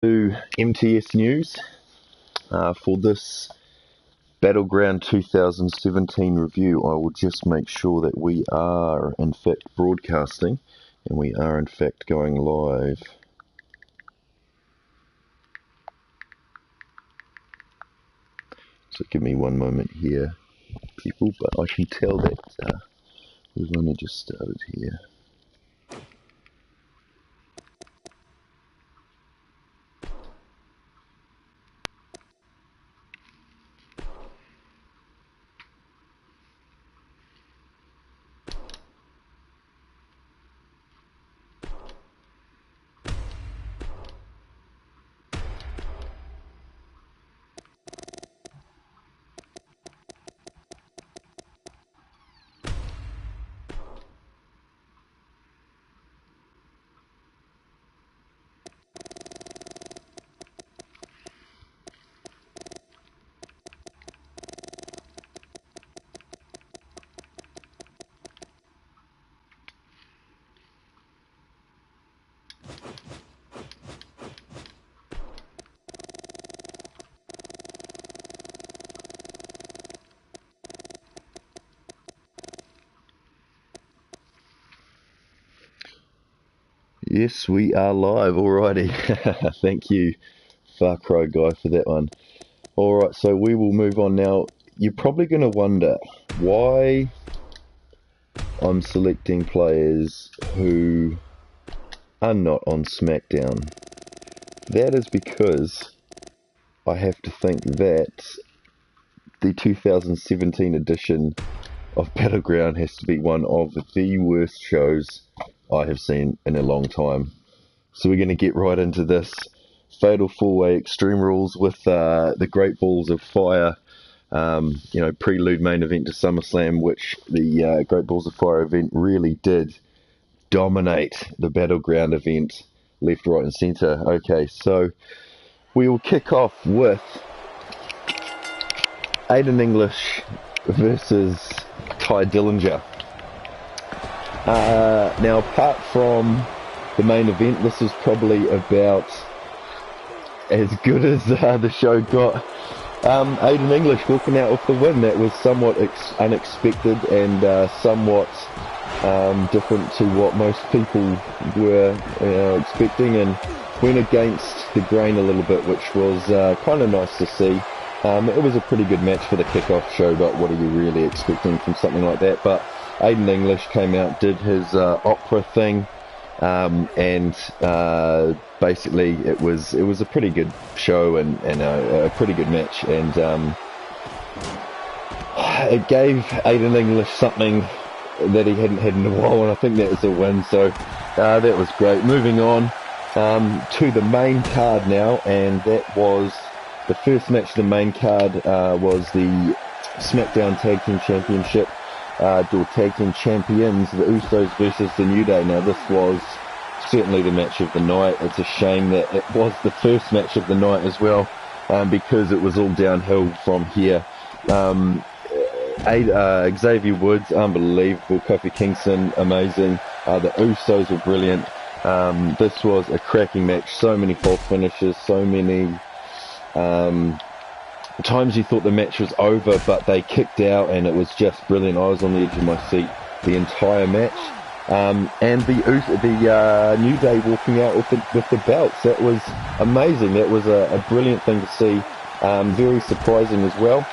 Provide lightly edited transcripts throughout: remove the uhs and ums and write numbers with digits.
To MTS News for this Battleground 2017 review. I will just make sure that we are in fact broadcasting and we are in fact going live. So give me one moment here, people, but I can tell that we've only just started here. Yes, we are live, alrighty. Thank you, Far Cry guy, for that one. Alright, so we will move on now. You're probably going to wonder why I'm selecting players who are not on SmackDown. That is because I have to think that the 2017 edition of Battleground has to be one of the worst shows I have seen in a long time. So we're going to get right into this. Fatal 4-Way Extreme Rules with the Great Balls of Fire, prelude main event to SummerSlam, which the Great Balls of Fire event really did dominate the Battleground event, left, right and centre. Okay, so we will kick off with Aiden English versus Ty Dillinger. Now, apart from the main event, this was probably about as good as the show got. Aiden English walking out with the win. That was somewhat unexpected and somewhat different to what most people were expecting, and went against the grain a little bit, which was kind of nice to see. It was a pretty good match for the kickoff show, but what are you really expecting from something like that? But Aiden English came out, did his opera thing, and basically it was a pretty good show and a pretty good match, and it gave Aiden English something that he hadn't had in a while, and I think that was a win, so that was great. Moving on to the main card now, and that was the first match of the main card was the SmackDown Tag Team Championship, or Tag Team Champions, the Usos versus the New Day. Now, this was certainly the match of the night. It's a shame that it was the first match of the night as well, because it was all downhill from here. Xavier Woods, unbelievable. Kofi Kingston, amazing. The Usos were brilliant. This was a cracking match. So many false finishes, so many times you thought the match was over, but they kicked out, and it was just brilliant. I was on the edge of my seat the entire match. And the New Day walking out with the belts. That was amazing. That was a brilliant thing to see. Very surprising as well.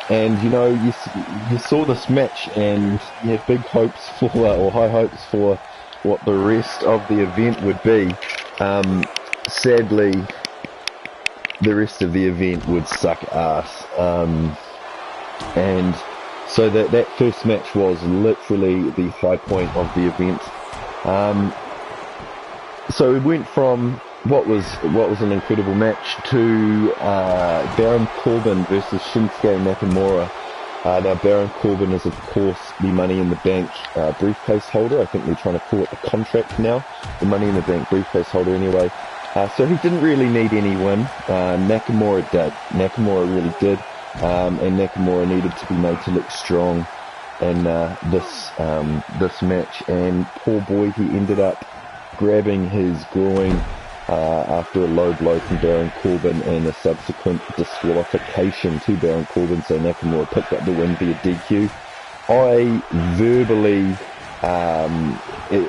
And you saw this match, and you had big hopes for, or high hopes for, what the rest of the event would be. Sadly, the rest of the event would suck ass. And so that first match was literally the high point of the event. So it went from what was an incredible match to Baron Corbin versus Shinsuke Nakamura. Now, Baron Corbin is, of course, the Money in the Bank briefcase holder. I think they're trying to call it the contract now. The Money in the Bank briefcase holder, anyway. So he didn't really need any win. Nakamura did. Nakamura really did. And Nakamura needed to be made to look strong in this match. And poor boy, he ended up grabbing his groin after a low blow from Baron Corbin and a subsequent disqualification to Baron Corbin, so Nakamura picked up the win via DQ. I verbally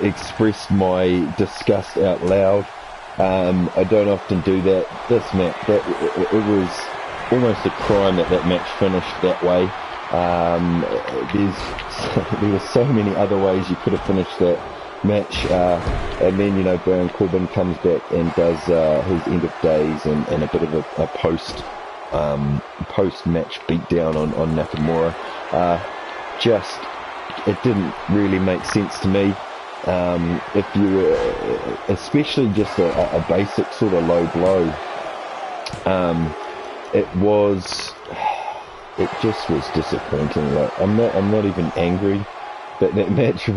expressed my disgust out loud. I don't often do that. This match, it was almost a crime that match finished that way. There were so many other ways you could have finished that match, and then, you know, Baron Corbin comes back and does his end of days and a bit of a post-match beatdown on Nakamura. It didn't really make sense to me. If you were, especially just a basic sort of low blow, it just was disappointing. Like, I'm not even angry that match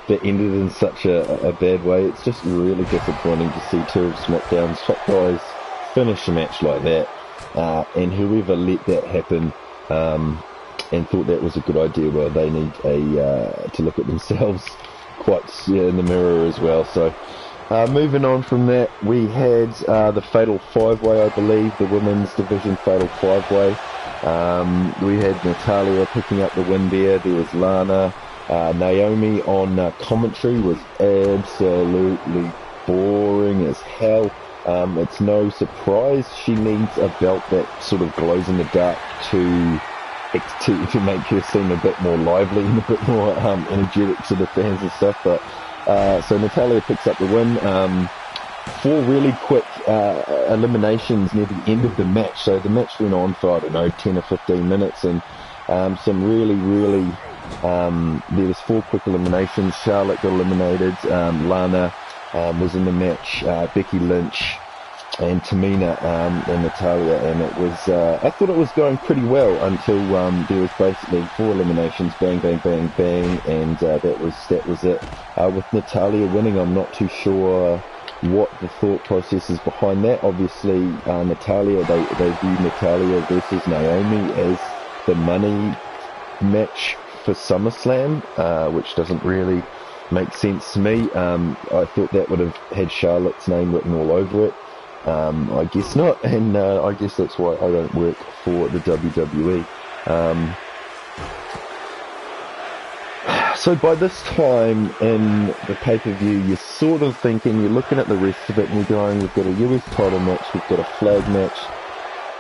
that ended in such a bad way. It's just really disappointing to see two of SmackDown's top guys finish a match like that, and whoever let that happen and thought that was a good idea, well, they need to look at themselves quite in the mirror as well. So moving on from that, we had the Fatal 5-Way, I believe, the women's division Fatal 5-Way. We had Natalya picking up the win there. There was Lana. Naomi on commentary was absolutely boring as hell. It's no surprise she needs a belt that sort of glows in the dark to make her seem a bit more lively and a bit more energetic to the fans and stuff. But so Natalya picks up the win. 4 really quick eliminations near the end of the match. So the match went on for, I don't know, 10 or 15 minutes, and some really there was 4 quick eliminations. Charlotte got eliminated. Lana was in the match. Becky Lynch and Tamina and Natalya, and it was I thought it was going pretty well until there was basically 4 eliminations, bang bang bang bang, and that was it. With Natalya winning, I'm not too sure what the thought process is behind that. Obviously, Natalya, they view Natalya versus Naomi as the money match for SummerSlam, which doesn't really make sense to me. I thought that would have had Charlotte's name written all over it. I guess not, and I guess that's why I don't work for the WWE. So by this time in the pay-per-view, you're sort of thinking, you're looking at the rest of it and you're going, we've got a US title match, we've got a flag match,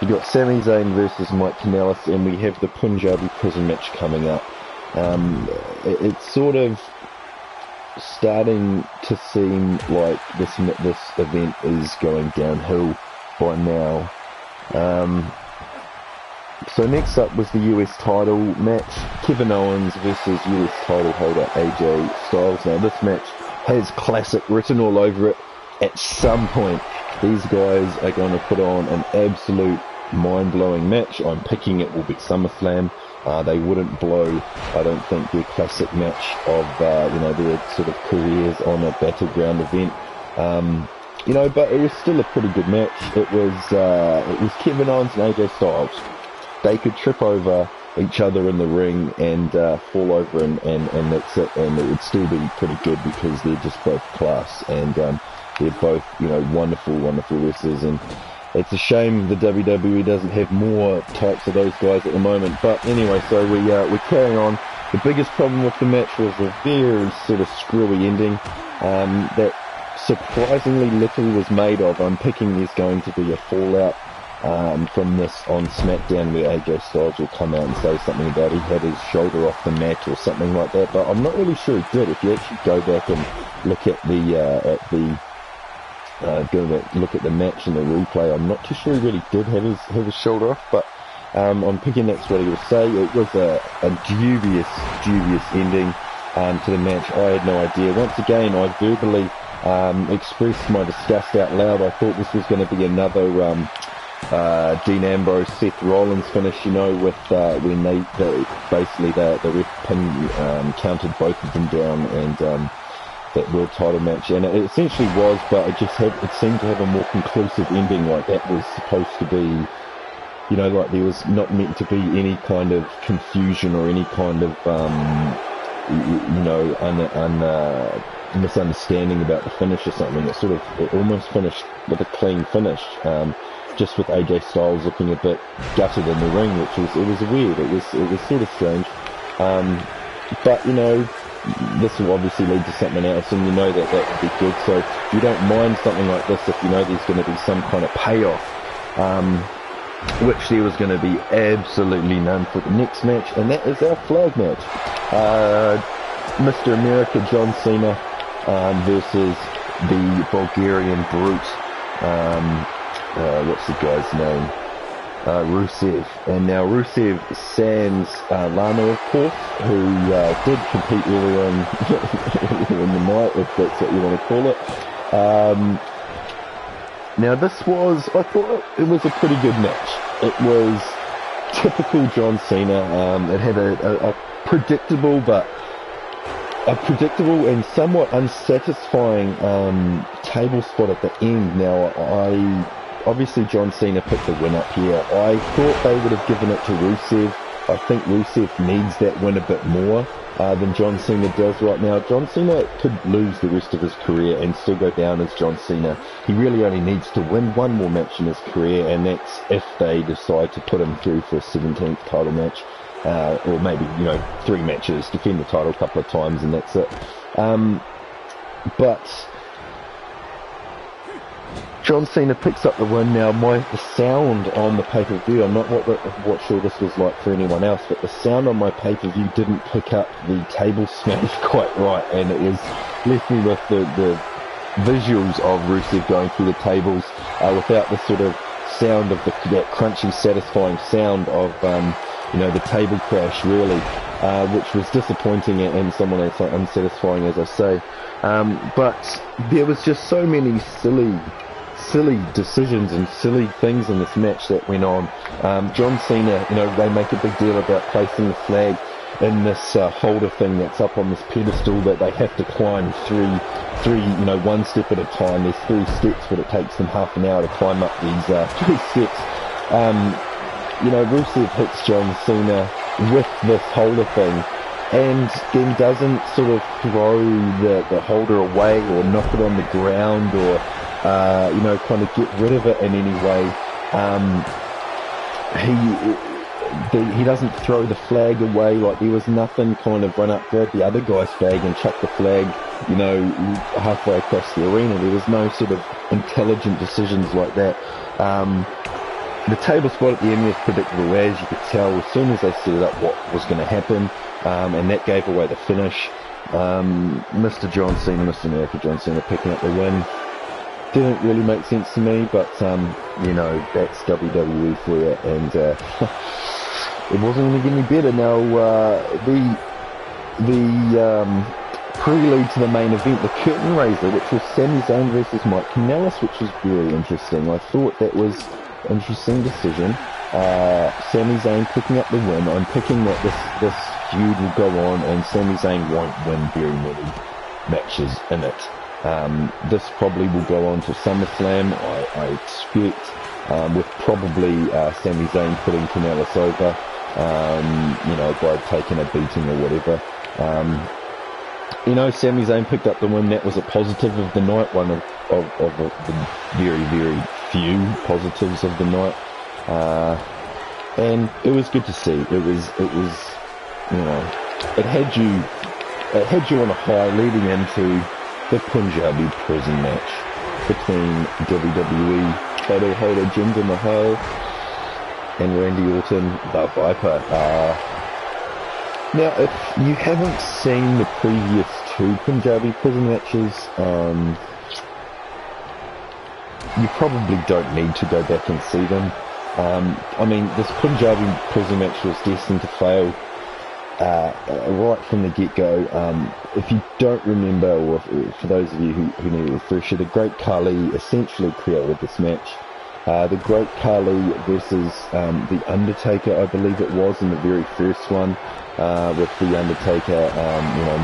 we've got Sami Zayn versus Mike Kanellis, and we have the Punjabi prison match coming up. It's sort of starting to seem like this event is going downhill by now. So next up was the US title match, Kevin Owens versus US title holder AJ Styles. Now this match has classic written all over it. At some point, these guys are going to put on an absolute mind-blowing match. I'm picking it will be SummerSlam. They wouldn't blow, I don't think, their classic match of their sort of careers on a Battleground event. But it was still a pretty good match. It was Kevin Owens and AJ Styles. They could trip over each other in the ring and fall over and that's it, and it would still be pretty good because they're just both class, and they're both wonderful wrestlers, and it's a shame the WWE doesn't have more types of those guys at the moment. But anyway, so we carry on. The biggest problem with the match was a very sort of screwy ending that surprisingly little was made of. I'm picking there's going to be a fallout from this on SmackDown, where AJ Styles will come out and say something about he had his shoulder off the mat or something like that, but I'm not really sure he did. If you actually go back and look at the look at the match and the replay, I'm not too sure he really did have his shoulder off, but I'm picking that's what he will say. It was a dubious ending to the match. I had no idea. Once again, I verbally expressed my disgust out loud. I thought this was going to be another Dean Ambrose, Seth Rollins finish, with when basically the ref counted both of them down, and that world title match, and it essentially was, but it seemed to have a more conclusive ending. Like that was supposed to be, like there was not meant to be any kind of confusion or any kind of misunderstanding about the finish or something. It almost finished with a clean finish, just with AJ Styles looking a bit gutted in the ring, which was weird. It was sort of strange, but you know, this will obviously lead to something else, and you know that would be good. So you don't mind something like this if you know there's going to be some kind of payoff, which there was going to be absolutely none for the next match, and that is our flag match. Mr. America John Cena versus the Bulgarian Brute. What's the guy's name? Rusev. And now Rusev sans Lana, of course, who did compete early on in the night, if that's what you want to call it. Now I thought it was a pretty good match. It was typical John Cena. It had a predictable and somewhat unsatisfying table spot at the end. Now, obviously John Cena picked the win up here. I thought they would have given it to Rusev. I think Rusev needs that win a bit more than John Cena does right now. John Cena could lose the rest of his career and still go down as John Cena. He really only needs to win one more match in his career, and that's if they decide to put him through for a 17th title match. Or maybe, 3 matches, defend the title a couple of times, and that's it. But John Cena picks up the win. Now, the sound on the pay-per-view, I'm not sure this was like for anyone else, but the sound on my pay-per-view didn't pick up the table smash quite right, and it was left me with the visuals of Rusev going through the tables without the sort of sound of that crunchy, satisfying sound of the table crash, really, which was disappointing and somewhat unsatisfying, as I say. But there was just so many silly decisions and silly things in this match that went on. John Cena, they make a big deal about placing the flag in this holder thing that's up on this pedestal that they have to climb three, one step at a time. There's 3 steps, but it takes them half an hour to climb up these 3 steps. Rusev hits John Cena with this holder thing, and then doesn't sort of throw the holder away or knock it on the ground or, kind of get rid of it in any way. He doesn't throw the flag away. Like, there was nothing kind of run up, grab the other guy's flag and chuck the flag, halfway across the arena. There was no sort of intelligent decisions like that. The table spot at the end was predictable, as you could tell. As soon as they set it up, what was going to happen, and that gave away the finish. Mr. America John Cena picking up the win. Didn't really make sense to me, but, that's WWE for you, and it wasn't going to get any better. Now, the prelude to the main event, the curtain raiser, which was Sami Zayn versus Mike Kanellis, which was very interesting. I thought that was an interesting decision. Sami Zayn picking up the win. I'm picking that this feud will go on, and Sami Zayn won't win very many matches in it. This probably will go on to SummerSlam, I expect, with probably Sami Zayn putting Kanellis over, by taking a beating or whatever. Sami Zayn picked up the win. That was a positive of the night, one of the very, very few positives of the night. And it was good to see. It was, it had you on a high leading into the Punjabi prison match between WWE title holder Jinder Mahal and Randy Orton, the Viper. Now, if you haven't seen the previous 2 Punjabi prison matches, you probably don't need to go back and see them. This Punjabi prison match was destined to fail right from the get-go. If you don't remember, or for those of you who need a refresher, the Great Khali essentially created this match. The Great Khali versus the Undertaker, I believe it was, in the very first one, with the Undertaker,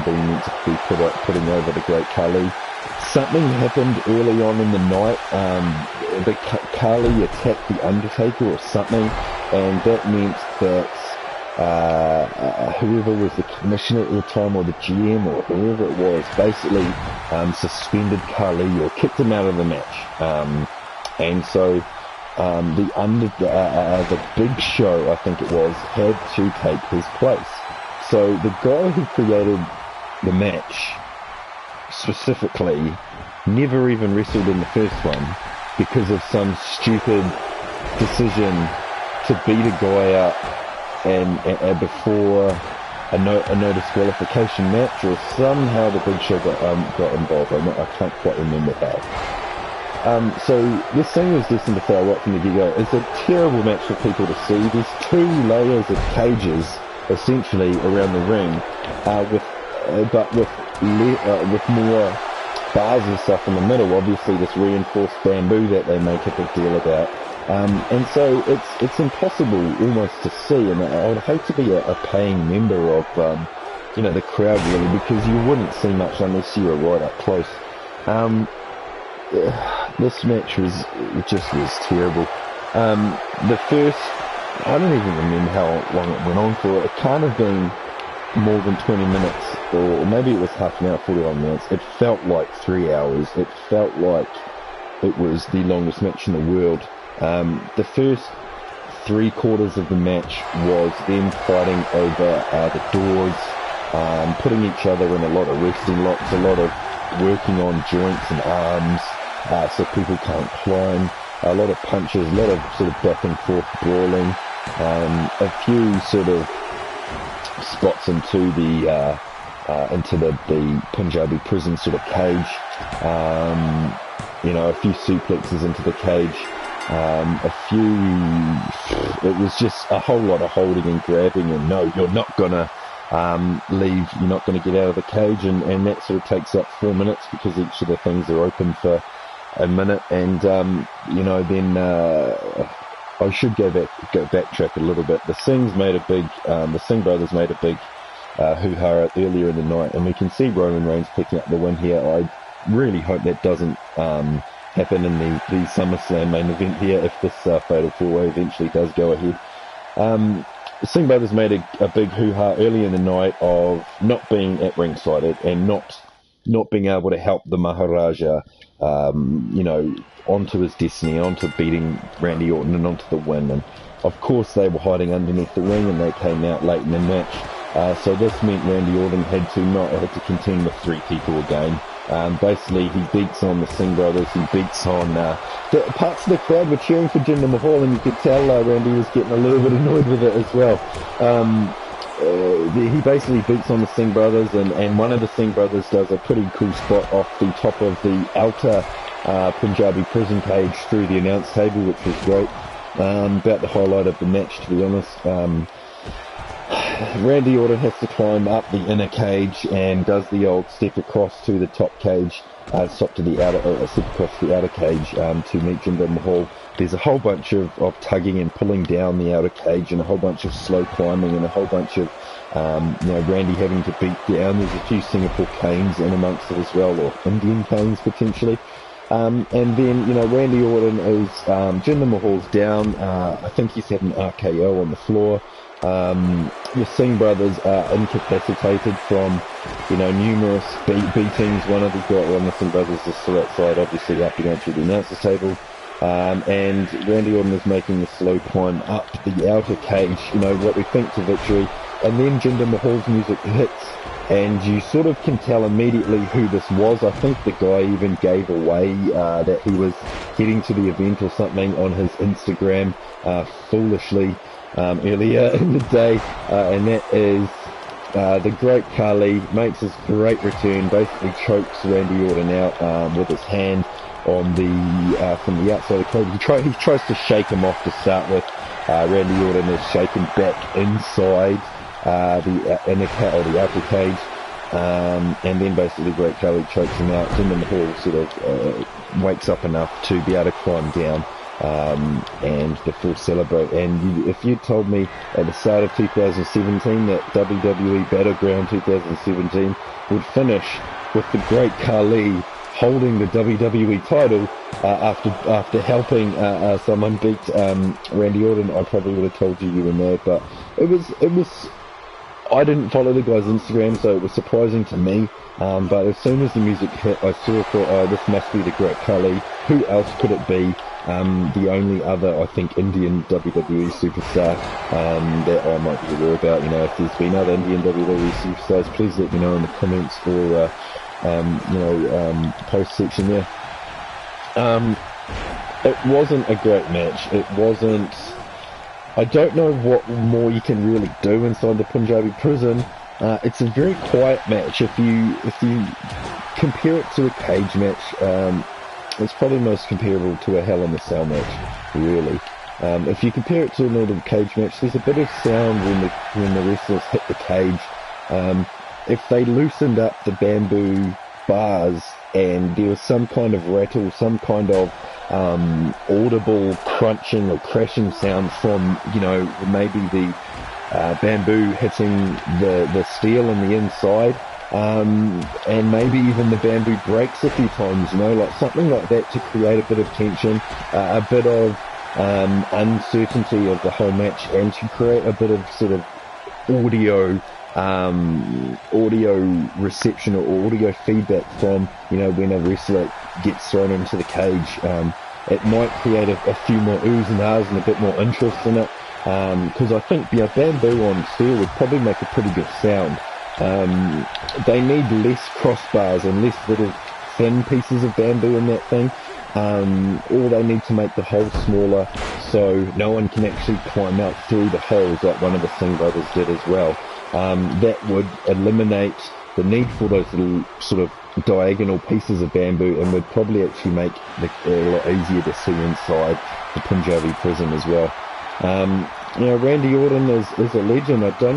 being meant to be putting over the Great Khali. Something happened early on in the night. The Khali attacked the Undertaker or something, and that meant that whoever was the commissioner at the time, or the GM, or whoever it was, basically suspended Khali or kicked him out of the match. And so the Big Show, I think it was, had to take his place. So the guy who created the match specifically never even wrestled in the first one because of some stupid decision to beat a guy up and before a no disqualification match, or somehow the Big Show got involved. I can't quite remember how. So this thing was destined to fail right from the get-go. It's a terrible match for people to see. There's 2 layers of cages essentially around the ring, with more bars and stuff in the middle. Obviously, this reinforced bamboo that they make a big deal about. And so it's impossible almost to see, and I would hate to be a paying member of the crowd really, because you wouldn't see much unless you were right up close. This match was terrible. The first, I don't even remember how long it went on for. It can't have been more than 20 minutes, or maybe it was half an hour, 41 minutes. It felt like 3 hours. It felt like it was the longest match in the world. The first 3/4 of the match was them fighting over the doors, putting each other in a lot of wrestling locks, a lot of working on joints and arms, so people can't climb, a lot of punches, a lot of sort of back and forth brawling, a few sort of spots into the Punjabi prison sort of cage, a few suplexes into the cage, it was just a whole lot of holding and grabbing, and no, you're not gonna leave, you're not gonna get out of the cage, and that sort of takes up 4 minutes because each of the things are open for a minute, and then I should go backtrack a little bit. The Singh brothers made a big hoo-ha earlier in the night, and we can see Roman Reigns picking up the win here. I really hope that doesn't happen in the SummerSlam main event here, if this Fatal 4-Way eventually does go ahead. The Singh brothers made a big hoo-ha early in the night of not being at ringside and not being able to help the Maharaja, onto his destiny, onto beating Randy Orton and onto the win. And of course they were hiding underneath the ring, and they came out late in the match. So this meant Randy Orton had to contend with 3 people again. Basically, he beats on the Singh brothers, he beats on the parts of the crowd were cheering for Jinder Mahal, and you could tell Randy was getting a little bit annoyed with it as well. He basically beats on the Singh brothers, and one of the Singh brothers does a pretty cool spot off the top of the outer Punjabi prison cage through the announce table, which was great. About the highlight of the match, to be honest. Randy Orton has to climb up the inner cage and does the old step across to the top cage, step across the outer cage to meet Jinder Mahal. There's a whole bunch of tugging and pulling down the outer cage, and a whole bunch of slow climbing, and a whole bunch of Randy having to beat down. There's a few Singapore canes in amongst it as well, or Indian canes potentially. And then, Randy Orton is, Jinder Mahal's down. I think he's had an RKO on the floor. The Singh brothers are incapacitated from, numerous beatings. One of the Singh brothers is still outside, obviously up against the announcer's table. And Randy Orton is making the slow climb up the outer cage, what we think to victory. And then Jinder Mahal's music hits, and you sort of can tell immediately who this was. I think the guy even gave away that he was heading to the event or something on his Instagram, foolishly, earlier in the day, and that is the Great Khali makes his great return, basically chokes Randy Orton out with his hand on the from the outside of the cage. He tries to shake him off to start with. Randy Orton is shaken back inside the outer cage, and then basically Great Khali chokes him out. Jinder Mahal sort of wakes up enough to be able to climb down, and the full celebrate. And if you'd told me at the start of 2017 that WWE Battleground 2017 would finish with the Great Khali holding the WWE title after helping someone beat Randy Orton. I probably would have told you were mad, but it was. I didn't follow the guy's Instagram, so it was surprising to me. But as soon as the music hit, I thought, oh, this must be the Great Khali. Who else could it be? The only other, I think, Indian WWE superstar that I might be aware about. You know, if there's been other Indian WWE superstars, please let me know in the comments or, post section there. It wasn't a great match. It wasn't. I don't know what more you can really do inside the Punjabi prison. It's a very quiet match. If you compare it to a cage match, it's probably most comparable to a Hell in a Cell match, really. If you compare it to a normal cage match, there's a bit of sound when the wrestlers hit the cage. If they loosened up the bamboo bars and there was some kind of rattle, some kind of audible crunching or crashing sound from, maybe the bamboo hitting the steel on the inside, and maybe even the bamboo breaks a few times, like something like that to create a bit of tension, a bit of uncertainty of the whole match, and to create a bit of sort of audio reception or audio feedback from, when a wrestler gets thrown into the cage. It might create a few more oohs and ahs and a bit more interest in it, because I think bamboo on steel would probably make a pretty good sound. They need less crossbars and less little thin pieces of bamboo in that thing, or they need to make the hole smaller so no one can actually climb out through the holes like one of the Singh brothers did as well. That would eliminate the need for those little sort of diagonal pieces of bamboo and would probably actually make it a lot easier to see inside the Punjabi prison as well. Randy Orton is a legend. I don't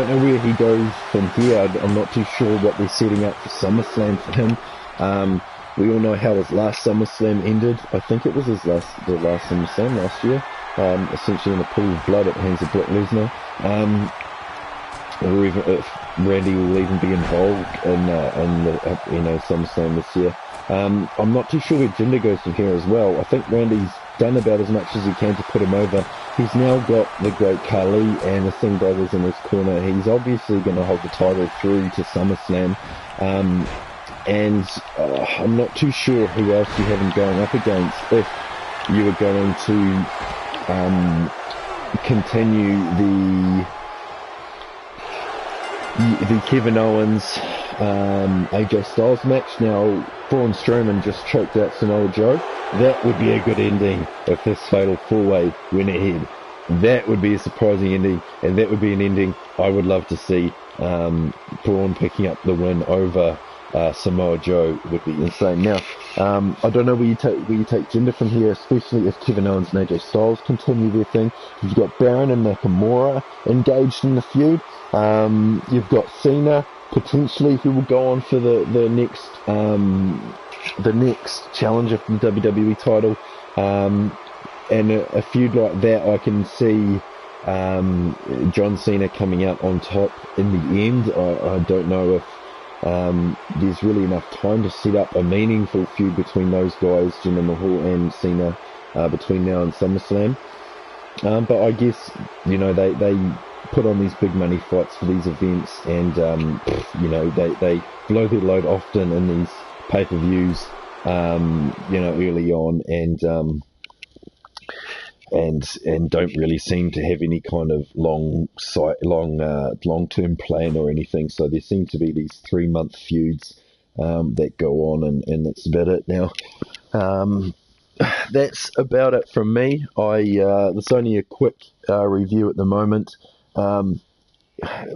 know where he goes from here. I'm not too sure what they're setting up for SummerSlam for him. We all know how his last SummerSlam ended. I think it was the last SummerSlam last year. Essentially in a pool of blood at the hands of Brock Lesnar. Or even if Randy will even be involved in the SummerSlam this year. I'm not too sure where Jinder goes from here as well. I think Randy's done about as much as he can to put him over. He's now got the Great Khali and the Singh brothers in his corner. He's obviously going to hold the title through to SummerSlam. And I'm not too sure who else you have him going up against if you were going to continue the Kevin Owens AJ Styles match. Now, Braun Strowman just choked out Samoa Joe. That would be a good ending if this fatal four-way went ahead. That would be a surprising ending, and that would be an ending I would love to see. Braun picking up the win over Samoa Joe would be insane. Now, I don't know where you take Jinder from here, especially if Kevin Owens and AJ Styles continue their thing. You've got Baron and Nakamura engaged in the feud. You've got Cena potentially who will go on for the next challenger for the WWE title. And a feud like that, I can see John Cena coming out on top in the end. I don't know if there's really enough time to set up a meaningful feud between those guys, Jinder Mahal and Cena, between now and SummerSlam. But I guess, they put on these big money fights for these events, and, they blow their load often in these pay-per-views, early on, and don't really seem to have any kind of long-term plan or anything. So there seem to be these 3-month feuds that go on, and that's about it now. That's about it from me. It's only a quick review at the moment.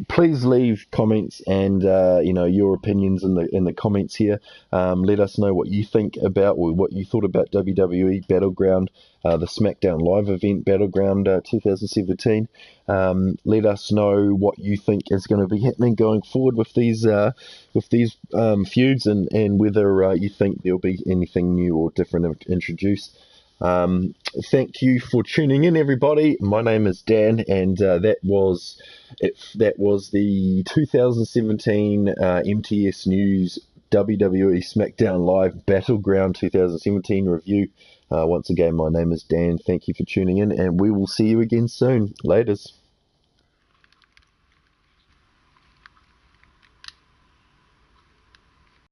Please leave comments and your opinions in the comments here. Let us know what you think about, or what you thought about WWE Battleground, the SmackDown Live event Battleground 2017. Let us know what you think is going to be happening going forward with these feuds, and whether you think there'll be anything new or different introduced. Thank you for tuning in, everybody. My name is Dan, and that was the 2017 MTS News WWE SmackDown Live Battleground 2017 review. Once again, my name is Dan. Thank you for tuning in, and we will see you again soon. Laters.